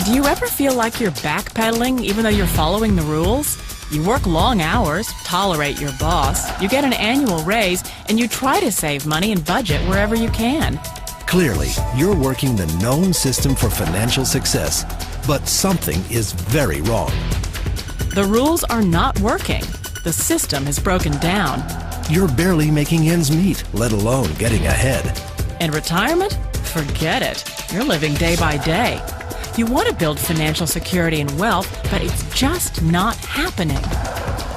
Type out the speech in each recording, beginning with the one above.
Do you ever feel like you're backpedaling even though you're following the rules? You work long hours, tolerate your boss, you get an annual raise, and you try to save money and budget wherever you can. Clearly, you're working the known system for financial success, but something is very wrong. The rules are not working. The system is broken down. You're barely making ends meet, let alone getting ahead. And retirement? Forget it. You're living day by day. You want to build financial security and wealth, but it's just not happening.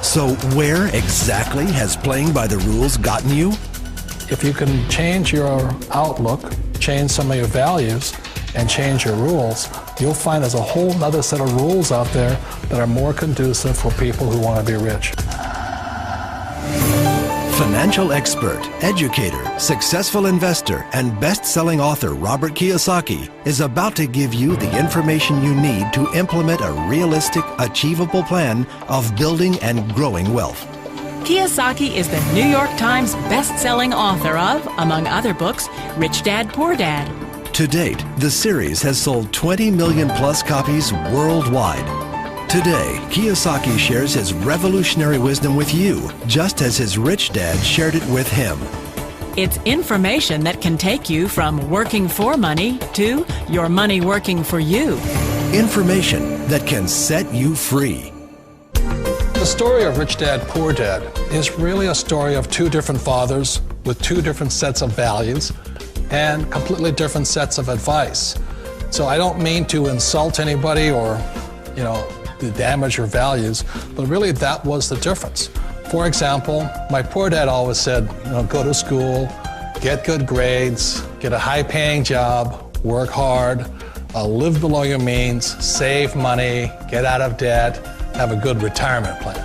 So where exactly has playing by the rules gotten you? If you can change your outlook, change some of your values, and change your rules, you'll find there's a whole other set of rules out there that are more conducive for people who want to be rich. Financial expert, educator, successful investor, and best-selling author Robert Kiyosaki is about to give you the information you need to implement a realistic, achievable plan of building and growing wealth. Kiyosaki is the New York Times best-selling author of, among other books, Rich Dad, Poor Dad. To date, the series has sold 20 million plus copies worldwide. Today, Kiyosaki shares his revolutionary wisdom with you, just as his rich dad shared it with him. It's information that can take you from working for money to your money working for you. Information that can set you free. The story of Rich Dad, Poor Dad is really a story of two different fathers with two different sets of values and completely different sets of advice. So I don't mean to insult anybody or, to damage your values, but really that was the difference. For example, my poor dad always said, go to school, get good grades, get a high-paying job, work hard, live below your means, save money, get out of debt, have a good retirement plan.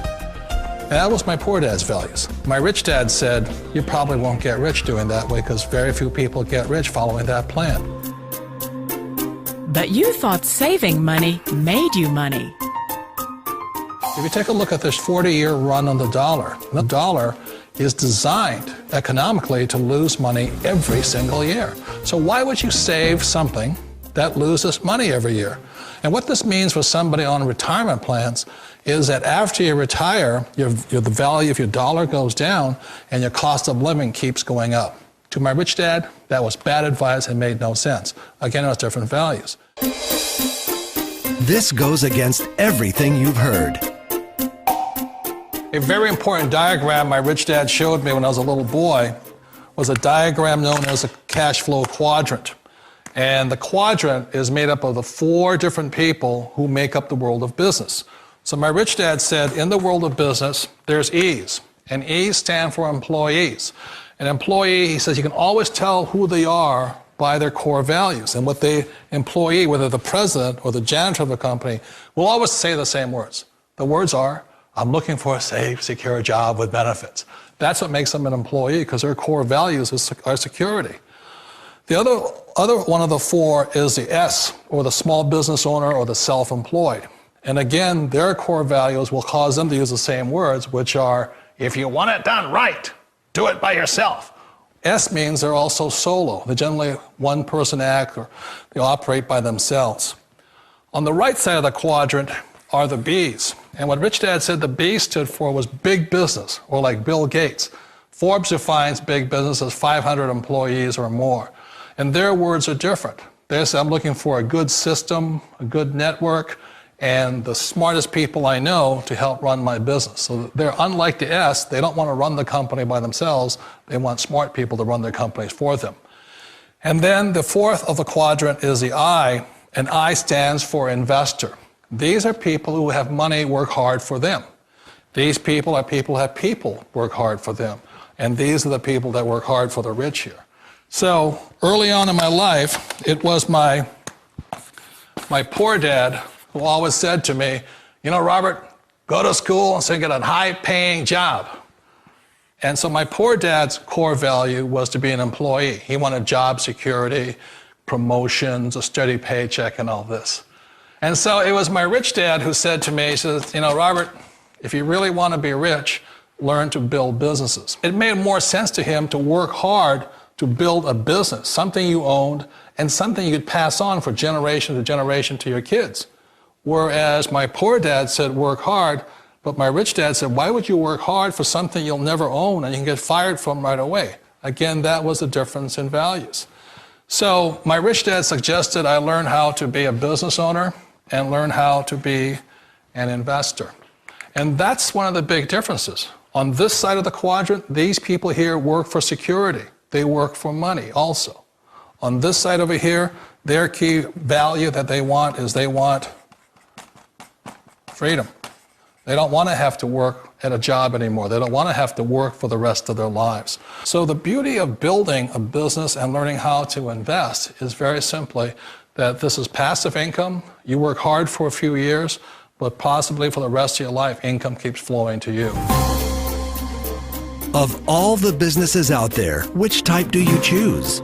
And that was my poor dad's values. My rich dad said, you probably won't get rich doing that way because very few people get rich following that plan. But you thought saving money made you money. If you take a look at this 40-year run on the dollar is designed economically to lose money every single year. So why would you save something that loses money every year? And what this means for somebody on retirement plans is that after you retire, the value of your dollar goes down and your cost of living keeps going up. To my rich dad, that was bad advice and made no sense. Again, it was different values. This goes against everything you've heard. A very important diagram my rich dad showed me when I was a little boy was a diagram known as a cash flow quadrant. And the quadrant is made up of the 4 different people who make up the world of business. So my rich dad said, in the world of business, there's E's, and E's stand for employees. An employee, he says, you can always tell who they are by their core values. And what the employee, whether the president or the janitor of the company, will always say the same words. The words are, I'm looking for a safe, secure job with benefits. That's what makes them an employee, because their core values are security. The other one of the 4 is the S, or the small business owner or the self-employed. And again, their core values will cause them to use the same words, which are, if you want it done right, do it by yourself. S means they're also solo. They're generally one-person act, or they operate by themselves. On the right side of the quadrant are the B's. And what Rich Dad said the B stood for was big business, or like Bill Gates. Forbes defines big business as 500 employees or more. And their words are different. They say, I'm looking for a good system, a good network, and the smartest people I know to help run my business. So they're unlike the S. They don't want to run the company by themselves. They want smart people to run their companies for them. And then the 4th of the quadrant is the I, and I stands for investor. These are people who have money work hard for them. These people are people who have people work hard for them. And these are the people that work hard for the rich here. So early on in my life, it was my poor dad who always said to me, Robert, go to school and so get a high-paying job. And so my poor dad's core value was to be an employee. He wanted job security, promotions, a steady paycheck, and all this. And so it was my rich dad who said to me, he says, Robert, if you really want to be rich, learn to build businesses. It made more sense to him to work hard to build a business, something you owned and something you could pass on for generation to generation to your kids. Whereas my poor dad said, work hard, but my rich dad said, why would you work hard for something you'll never own and you can get fired from right away? Again, that was the difference in values. So my rich dad suggested I learn how to be a business owner and learn how to be an investor. And that's one of the big differences. On this side of the quadrant, these people here work for security. They work for money also. On this side over here, their key value that they want is they want freedom. They don't want to have to work at a job anymore. They don't want to have to work for the rest of their lives. So the beauty of building a business and learning how to invest is very simply that this is passive income. You work hard for a few years, but possibly for the rest of your life, income keeps flowing to you. Of all the businesses out there, which type do you choose?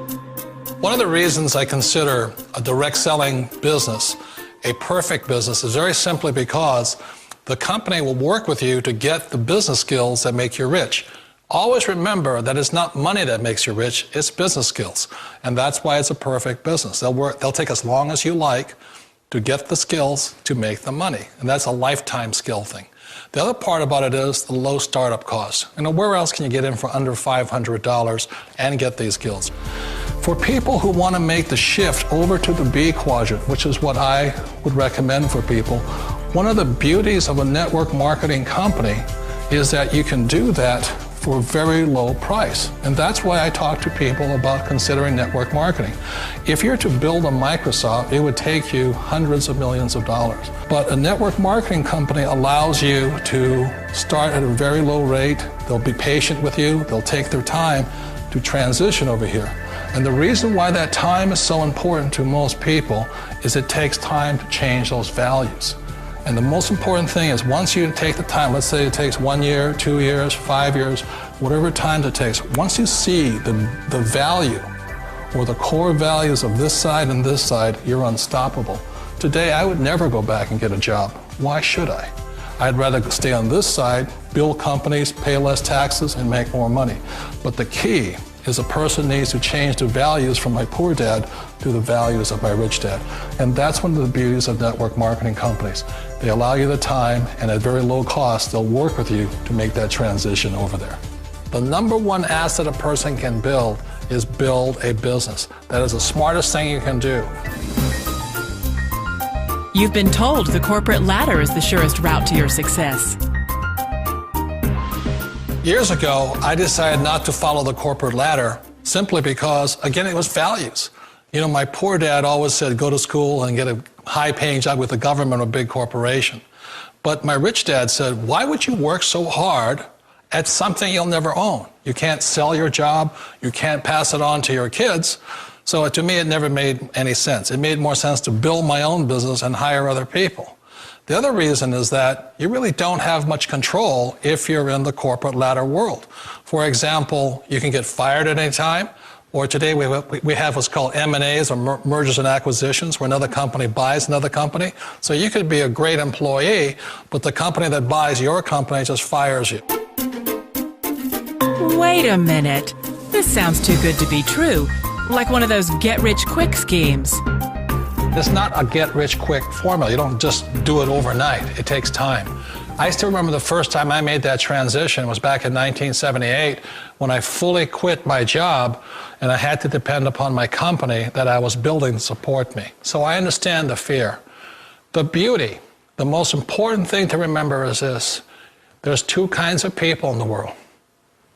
One of the reasons I consider a direct selling business a perfect business is very simply because the company will work with you to get the business skills that make you rich. Always remember that it's not money that makes you rich, it's business skills. And that's why it's a perfect business. They'll take as long as you like to get the skills to make the money. And that's a lifetime skill thing. The other part about it is the low startup cost. Where else can you get in for under $500 and get these skills? For people who want to make the shift over to the B quadrant, which is what I would recommend for people, one of the beauties of a network marketing company is that you can do that for a very low price. And that's why I talk to people about considering network marketing. If you're to build a Microsoft, it would take you hundreds of millions of dollars. But a network marketing company allows you to start at a very low rate. They'll be patient with you. They'll take their time to transition over here. And the reason why that time is so important to most people is it takes time to change those values. And the most important thing is once you take the time, let's say it takes 1 year, 2 years, 5 years, whatever time it takes, once you see the value or the core values of this side and this side, you're unstoppable. Today, I would never go back and get a job. Why should I? I'd rather stay on this side, build companies, pay less taxes, and make more money. But the key is a person needs to change the values from my poor dad to the values of my rich dad. And that's one of the beauties of network marketing companies. They allow you the time, and at very low cost, they'll work with you to make that transition over there. The number one asset a person can build is build a business. That is the smartest thing you can do. You've been told the corporate ladder is the surest route to your success. Years ago, I decided not to follow the corporate ladder simply because, again, it was values. My poor dad always said, go to school and get a high-paying job with the government or a big corporation. But my rich dad said, why would you work so hard at something you'll never own? You can't sell your job. You can't pass it on to your kids. So to me, it never made any sense. It made more sense to build my own business and hire other people. The other reason is that you really don't have much control if you're in the corporate ladder world. For example, you can get fired at any time, or today we have what's called M&As, or mergers and acquisitions, where another company buys another company. So you could be a great employee, but the company that buys your company just fires you. Wait a minute. This sounds too good to be true. Like one of those get-rich-quick schemes. It's not a get-rich-quick formula. You don't just do it overnight. It takes time. I still remember the first time I made that transition was back in 1978 when I fully quit my job and I had to depend upon my company that I was building to support me. So I understand the fear. The beauty, the most important thing to remember is this. There's two kinds of people in the world.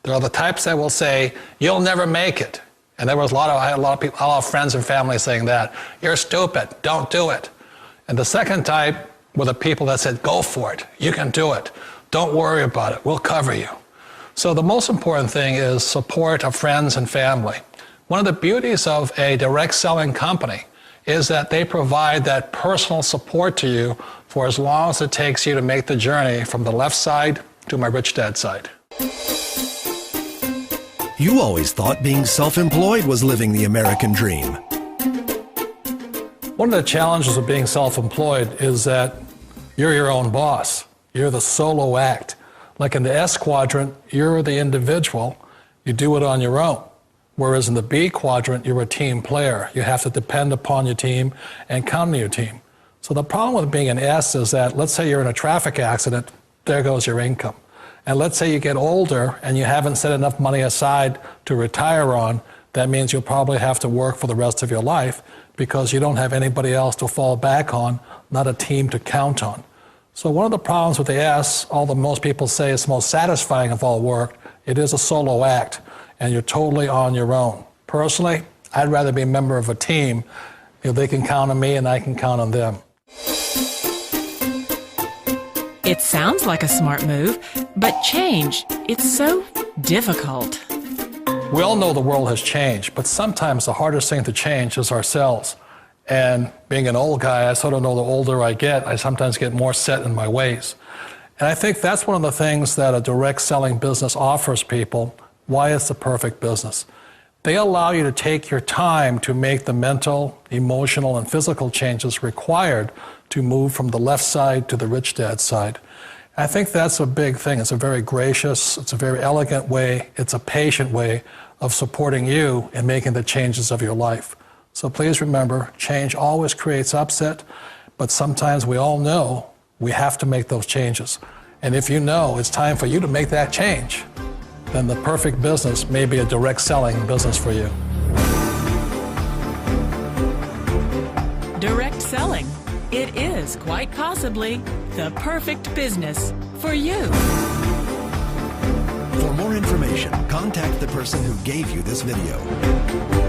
There are the types that will say, you'll never make it. And I had a lot of people, a lot of friends and family saying that. You're stupid, don't do it. And the second type were the people that said, go for it, you can do it. Don't worry about it, we'll cover you. So the most important thing is support of friends and family. One of the beauties of a direct selling company is that they provide that personal support to you for as long as it takes you to make the journey from the left side to my rich dad side. You always thought being self-employed was living the American dream. One of the challenges of being self-employed is that you're your own boss. You're the solo act. Like in the S quadrant, you're the individual. You do it on your own. Whereas in the B quadrant, you're a team player. You have to depend upon your team and count on your team. So the problem with being an S is that, let's say you're in a traffic accident, there goes your income. And let's say you get older and you haven't set enough money aside to retire on, that means you'll probably have to work for the rest of your life because you don't have anybody else to fall back on, not a team to count on. So one of the problems with the S, although most people say it's the most satisfying of all work, it is a solo act, and you're totally on your own. Personally, I'd rather be a member of a team. They can count on me and I can count on them. It sounds like a smart move, but change, it's so difficult. We all know the world has changed, but sometimes the hardest thing to change is ourselves. And being an old guy, I sort of know the older I get, I sometimes get more set in my ways. And I think that's one of the things that a direct selling business offers people, why it's the perfect business. They allow you to take your time to make the mental, emotional, and physical changes required to move from the left side to the rich dad side. I think that's a big thing. It's a very gracious, it's a very elegant way, it's a patient way of supporting you in making the changes of your life. So please remember, change always creates upset, but sometimes we all know we have to make those changes. And if you know it's time for you to make that change, then the perfect business may be a direct selling business for you. Direct selling. It is quite possibly the perfect business for you. For more information, contact the person who gave you this video.